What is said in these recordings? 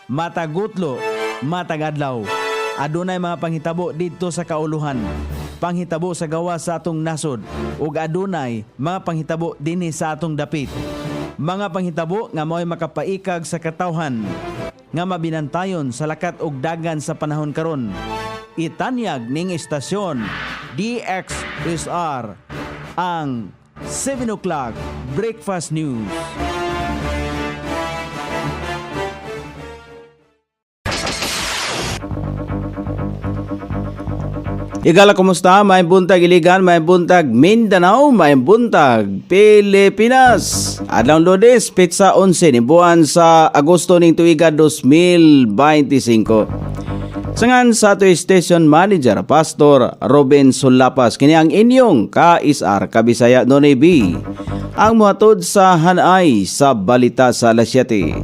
matagutlo, matagadlaw. Adunay mga panghitabo dito sa kauluhan, panghitabo sa gawa sa atong nasod, ug adunay mga panghitabo dinhi sa atong dapit. Mga panghitabo nga mao'y makapaikag sa katawhan, nga mabinantayon sa lakat ug dagan sa panahon karon. Itanyag ning istasyon DXSR ang 7 o'clock Breakfast News. Igala, kumusta? May buntag Iligan, may buntag Mindanao, may buntag Pilipinas. Adlaw Lunes, petsa 11 ni buwan sa Agosto ning tuiga 2025. Sangan sa ato station manager Pastor Robin Sulapas, kini ang inyong ka-isar Kabisaya Nonay B. Ang muhatod sa hanay sa balita sa alas 7.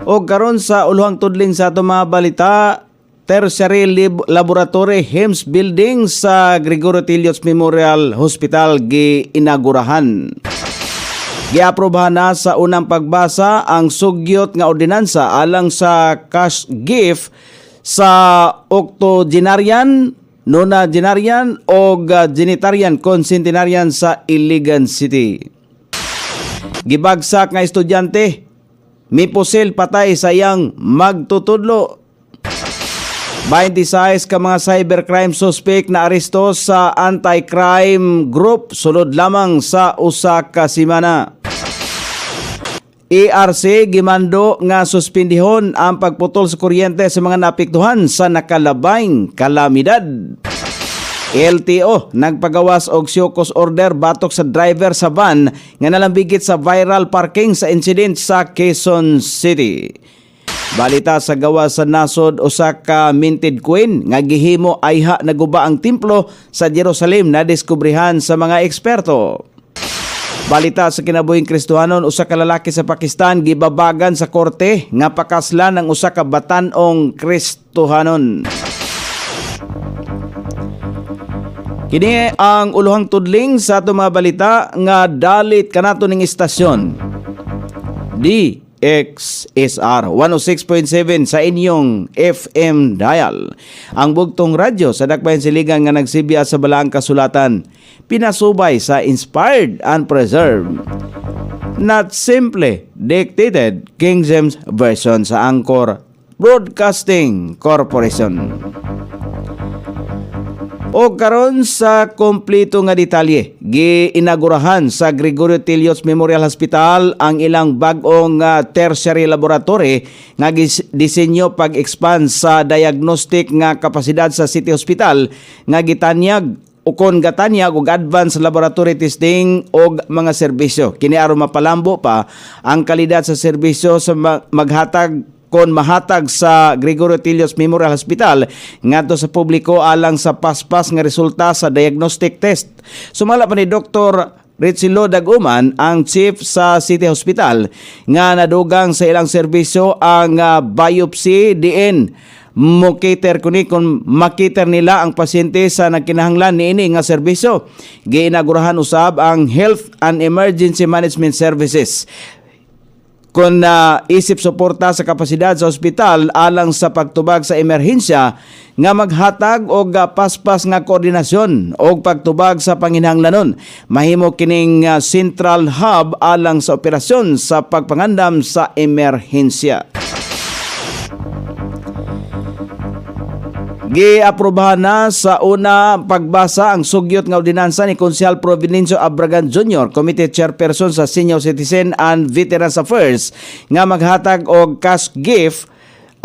O karon sa uluhang tudling sa ato mga balita, Tertiary Laboratory HIMSS Building sa Gregorio Tillot's Memorial Hospital gi-inagurahan. Giaprobahan na sa unang pagbasa ang sugyot nga ordinansa alang sa cash gift sa octogenarian, nonagenarian o genitarian concentenarian sa Iligan City. Gibagsak nga estudyante, mipusil patay sa iyang magtutudlo. 26 ka mga cybercrime suspect na aresto sa anti-crime group sulod lamang sa usa ka semana. ERC gimando nga suspendihon ang pagputol sa kuryente sa mga naapektuhan sa nakalabayng kalamidad. LTO nagpagawas og siyokos order batok sa driver sa van nga nalambigit sa viral parking sa incident sa Quezon City. Balita sa gawa sa nasod, usa ka minted queen nga gihimo ayha naguba ang templo sa Jerusalem na diskubrihan sa mga eksperto. Balita sa kinabuhing Kristohanon, usa ka lalaki sa Pakistan gibabagan sa korte nga pakaslan ng usa ka batan-ong Kristohanon. Kini ang uluhang tudling sa ato mga balita nga dalit kanato ning istasyon. DXSR 106.7 sa inyong FM dial. Ang bugtong radyo sa dakbayan siligan nga nagsibya sa balaang kasulatan, pinasubay sa inspired and preserved, not simply dictated King James Version sa Anchor Broadcasting Corporation. O karon sa kompleto nga detalye, giinagurahan sa Gregorio Tillot's Memorial Hospital ang ilang bag-ong tertiary laboratory nga disenyo pag-expand sa diagnostic nga kapasidad sa City Hospital nga gitanyag ukon gatanyag og advanced laboratory testing og mga serbisyo. Kini aron mapalambo pa ang kalidad sa serbisyo sa maghatag kon mahatag sa Gregorio Tillot's Memorial Hospital ngadto sa publiko alang sa paspas nga resulta sa diagnostic test. Sumala pa ni Dr. Ritzilo Daguman, ang chief sa City Hospital, nga nadugang sa ilang serbisyo ang biopsy diin mo-cater kuni kung makiter nila ang pasyente sa nagkinahanglan niini nga serbisyo. Giinagurahan usab ang Health and Emergency Management Services kung isip suporta sa kapasidad sa ospital alang sa pagtubag sa emerhensya nga maghatag og paspas nga koordinasyon og pagtubag sa panginahanglanon. Mahimo kining central hub alang sa operasyon sa pagpangandam sa emerhensya. Giaprobahan na sa una pagbasa ang sugyot nga ordinansa ni Konsehal Providencio Abragan Jr., Committee Chairperson sa Senior Citizen and Veterans Affairs, nga maghatag og cash gift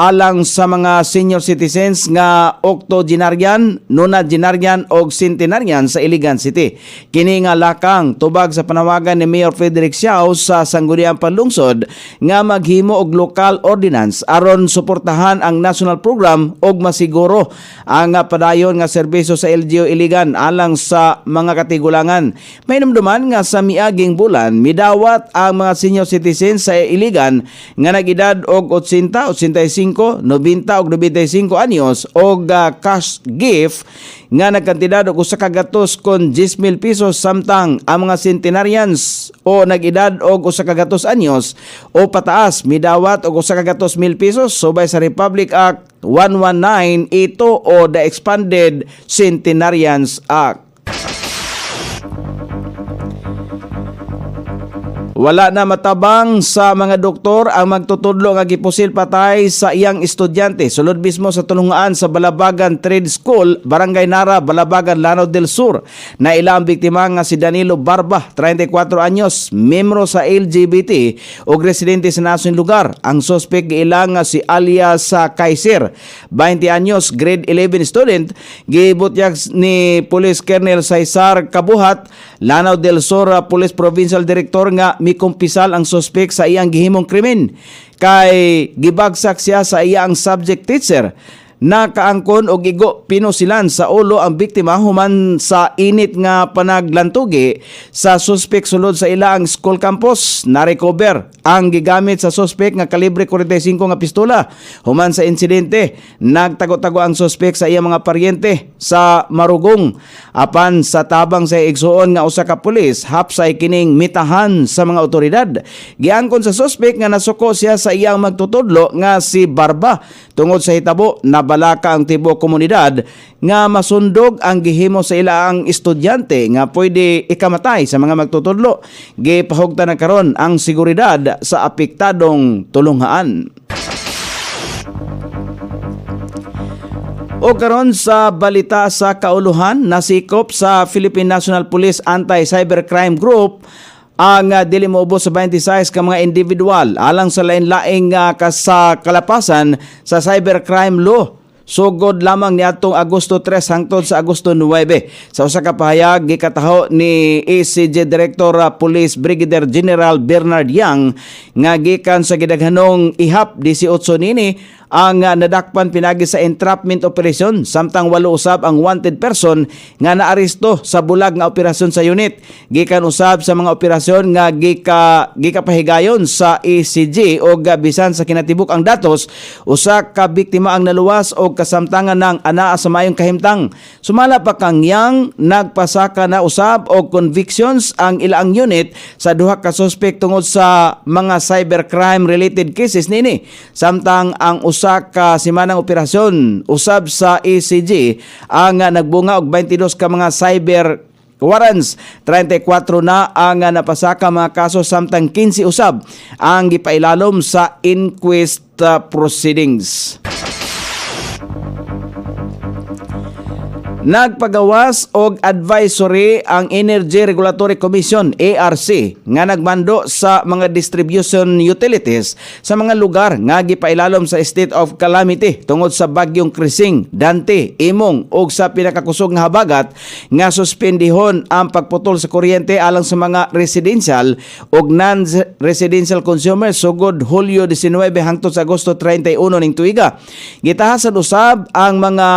alang sa mga senior citizens nga octogenarian, nonagenarian o centenarian sa Iligan City. Kini nga lakang tubag sa panawagan ni Mayor Frederick Siao sa Sangguniang Panlungsod nga maghimo og local ordinance aron suportahan ang national program og masiguro ang padayon nga serbisyo sa LGU Iligan alang sa mga katigulangan. May namduman nga sa miaging bulan midawat ang mga senior citizens sa Iligan nga nag-edad og 80, 85 85, 90 ug 95 anyos og cash gift nga nagkantidad og usa ka gatos kon 10,000 pesos samtang ang mga centenarians o nag-edad og usa ka gatos anyos o pataas midawat og usa ka gatos 1,000 pesos subay sa Republic Act 119 ito o the Expanded Centenarians Act. Wala na matabang sa mga doktor ang magtutudlo nga gipusil patay sa iyang estudyante sulod mismo sa tulungaan sa Balabagan Trade School, Barangay Nara, Balabagan, Lanao del Sur. Na ilang biktima nga si Danilo Barba, 34 anyos, membro sa LGBT ug residente sa nasong lugar. Ang suspect giilang nga si alias Kaiser, 20 anyos, grade 11 student, gibutyag ni Police Colonel Cesar Kabuhat, Lanao del Sur Police Provincial Director nga mikumpisal ang suspek sa iyang gihimong krimen kay gibagsak siya sa iyang subject teacher. Nakaangkon og igo pinusilan sa ulo ang biktima human sa init nga panaglantugi sa suspek sulod sa ilang school campus. Na-recover ang gigamit sa suspek nga kalibre 45 nga pistola. Human sa insidente, nagtago-tago ang suspek sa iyang mga paryente sa Marugong. Apan sa tabang sa igsuon nga usa ka pulis, hapsay kining mitahan sa mga otoridad. Giangkon sa suspek nga nasuko siya sa iyang magtutudlo nga si Barba tungod sa hitabo na balaka ang tibuok komunidad nga masundog ang gihimo sa ilaang estudyante nga pwede ikamatay sa mga magtutudlo. Gipahugtan na karon ang seguridad sa apektadong tulunghaan. O karon sa balita sa kauluhan, nasikop sa Philippine National Police Anti-Cybercrime Group ang dili moubos sa 26 ka mga individual alang sa lain-laing sa kalapasan sa cybercrime law. Sugod lamang niadtong Agosto 3 hangtod sa Agosto 9. Sa usa ka pahayag gikataho ni ACG Director Police Brigadier General Bernard Yang nga gikan sa gidaghanong ihap 18 nini ang nadakpan pinagi sa entrapment operation samtang 8 usab ang wanted person nga naaresto sa bulag nga operasyon sa unit. Gikan usab sa mga operasyon nga gikapahigayon sa ECG o bisan sa kinatibuk ang datos, usa ka biktima ang naluwas o kasamtangan ng anaa sa mayong kahimtang. Sumala pa kang Yang, nagpasaka na usab og convictions ang ilang unit sa duha ka suspect tungod sa mga cybercrime related cases nini. Samtang ang usa ka simanang operasyon usab sa ECG ang nagbunga og 22 ka mga cyber warrants. 34 na ang napasaka mga kaso samtang 15 usab ang gipailalom sa inquest proceedings. Nagpagawas og advisory ang Energy Regulatory Commission ARC nga nagmando sa mga distribution utilities sa mga lugar nga gipailalom sa state of calamity tungod sa bagyong Krising, Dante, Imong ug sa pinakakusog nga habagat nga suspendihon ang pagputol sa kuryente alang sa mga residential ug non-residential consumers sugod Hulyo 19 hangtod sa Agosto 31 ning tuiga. Gitahasan usab ang mga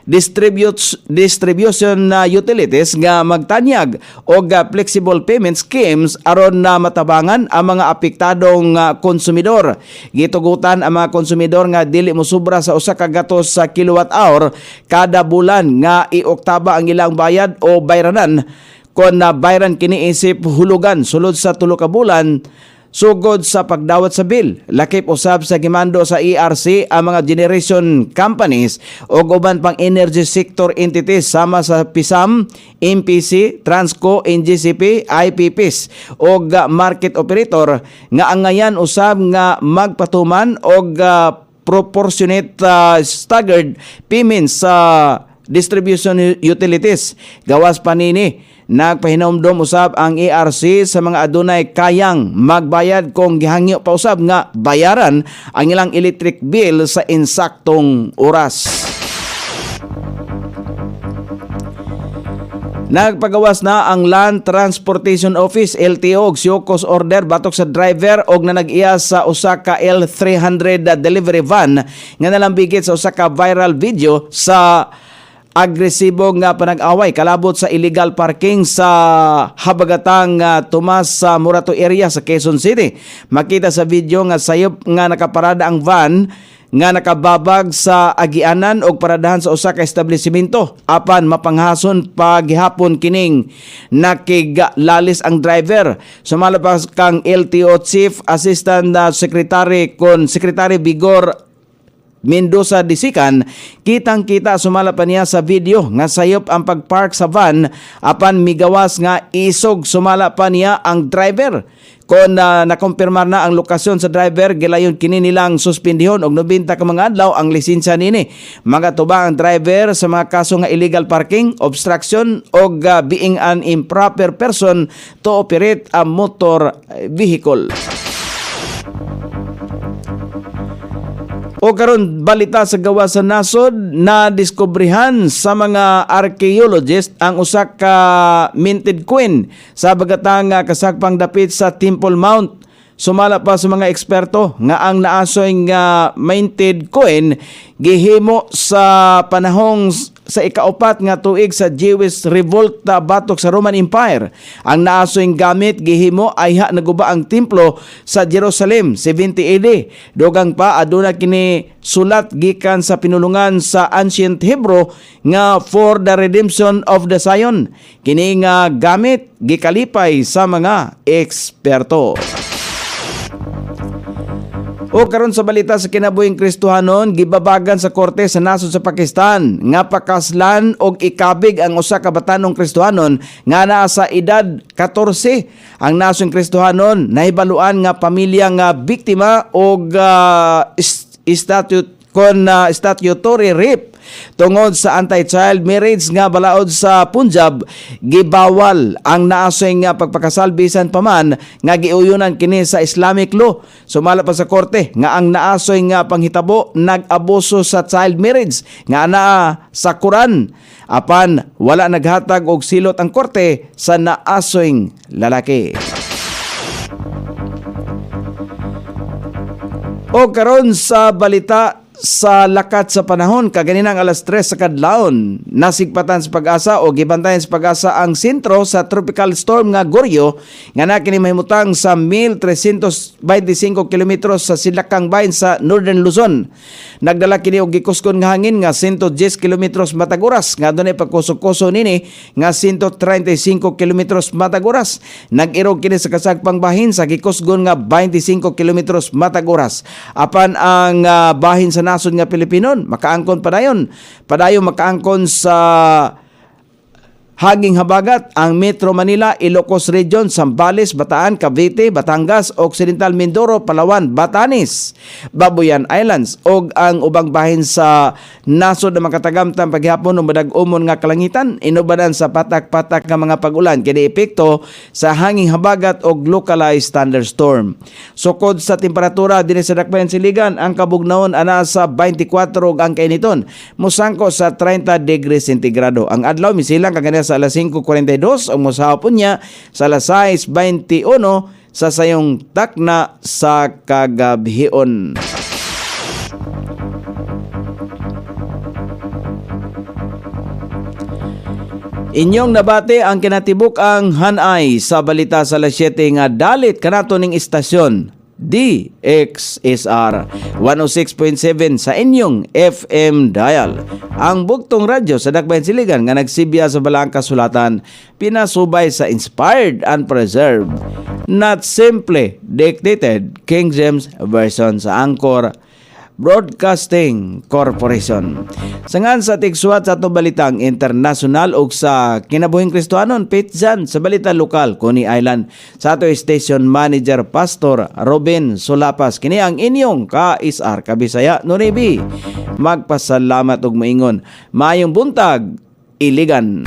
distribution utilities nga magtanyag og flexible payment schemes aron na matabangan ang mga apektadong konsumidor. Gitugutan ang mga konsumidor nga dili mosubra sa usa ka gatos sa kilowatt hour kada bulan nga ioktaba ang ilang bayad o bayranan kon bayran kini isip hulugan sulod sa 3 ka bulan sugod sa pagdawat sa bill. Lakip usab sa gimando sa ERC ang mga generation companies o uban pang energy sector entities sama sa PISAM, MPC, Transco, NGCP, IPPs o market operator nga angayan usab nga magpatuman og proportionate staggered payments sa distribution utilities. Gawas panini, nagpahinumdom usab ang ERC sa mga adunay kayang magbayad kung gihangyo pa usab nga bayaran ang ilang electric bill sa insaktong oras. Nagpagawas na ang Land Transportation Office LTO og COCOS order batok sa driver og nanag-iya sa usa ka L300 delivery van nga nalambigit sa usa ka viral video sa agresibo nga panag-away kalabot sa illegal parking sa habagatang Tomas sa Morato area sa Quezon City. Makita sa video nga sayop nga nakaparada ang van nga nakababag sa agianan og paradahan sa usa ka establishmento apan mapanghason paghihapon kining nakiglalis ang driver. Sumala pa kang LTO Chief Assistant Secretary kon Secretary Bigor Mendoza Disikan, kitang-kita sumala pa niya sa video nga sayop ang pagpark sa van apan migawas nga isog sumala pa niya ang driver. Kung nakumpirmar na ang lokasyon sa driver, gilayon kini nilang suspendihon og 90 ka mga adlaw ang lisensya nini. Mga tubang ang driver sa mga kaso nga illegal parking, obstruction og being an improper person to operate a motor vehicle. O karon balita sa gawa sa nasod na diskubrihan sa mga archaeologist ang usa ka minted coin sa bagatang kasagpang dapit sa Temple Mount. Sumala pa sa mga eksperto nga ang naasoy nga minted coin gihimo sa panahong sa ikaupat nga tuig sa Jewish Revolt batok sa Roman Empire. Ang naasoy gamit gihimo ay naguba ang templo sa Jerusalem 70 AD. Dugang pa aduna kini sulat gikan sa pinulungan sa ancient Hebrew nga for the redemption of the Zion. Kini nga gamit gikalipay sa mga eksperto. O karon sa balita sa kinabuhing Kristohanon, gibabagan sa korte sa nasod sa Pakistan nga pakaslan og ikabig ang usa ka batanong Kristohanon nga naa sa edad 14. Ang nasong Kristohanon nahibaluan nga pamilya nga biktima og statutory rape tungod sa anti-child marriage nga balaod sa Punjab. Gibawal ang naasoy nga pagpakasal bisan pa man nga giuyunan kini sa Islamic law. Sumala pa sa korte nga ang naasoy nga panghitabo nag-abuso sa child marriage nga anaa sa Quran apan wala naghatag og silot ang korte sa naasoyng lalaki. O karon sa balita sa lakat sa panahon, kaganinang alas 3 sa kadlawon, nasigpatan sa Pag-asa o gibantayan sa Pag-asa ang sentro sa tropical storm nga Goryo nga nakini mahimutang sa 1,325 kilometros sa Silakang Bayn sa Northern Luzon. Nagdala kini og gikuskon nga hangin nga 110 kilometros matag oras nga dunay pagkusok-kuso nini nga 135 kilometros matag oras. Nag-irog kini sa kasagpang bahin sa gikusgon nga 25 kilometros matag oras. Apan ang bahin sa nasod nga Pilipinon makaangkon padayon makaangkon sa haging habagat ang Metro Manila, Ilocos Region, Zambales, Bataan, Cavite, Batangas, Occidental Mindoro, Palawan, Batanes, Babuyan Islands og ang ubang bahin sa nasod na makatagamtang paghapon ng madag-umon nga kalangitan inubadan sa patak-patak nga mga pag-ulan kini epekto sa hanging habagat og localized thunderstorm. Sukod sa temperatura dinhi sa dakbayan siligan ang kabugnaon ana sa 24 ug ang kainiton mosangko sa 30 degrees centigrado. Ang adlaw misilang kagani sa alas 5:42 ang mosahapon niya sa alas 6:21 sa sayong takna sa kagabhion. Inyong nabati ang kinatibuk ang hanay sa balita sa alas 7 nga dalit kanato ning istasyon DXSR 106.7 sa inyong FM dial. Ang bugtong radyo sa Dakbayan Siligan nga nagsibya sa balang kasulatan, pinasubay sa inspired and preserved, not simply dictated King James Version sa Anchor Broadcasting Corporation. Sangan sa tigsuat sa atong balitang international ug sa kinabuhing Kristohanon, pitjan sa balita lokal Coney Island sa ato station manager Pastor Robin Solapas. Kini ang inyong ka-isar Kabisaya Noribi. Magpasalamat ug maingon. Maayong buntag, Iligan.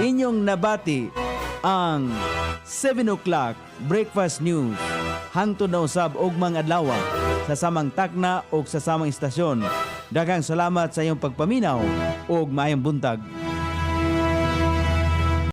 Inyong nabati ang 7 o'clock breakfast news hangtod na usab og mga adlaw sa samang takna o sa samang istasyon. Daghang salamat sa iyong pagpaminaw ug maayong buntag.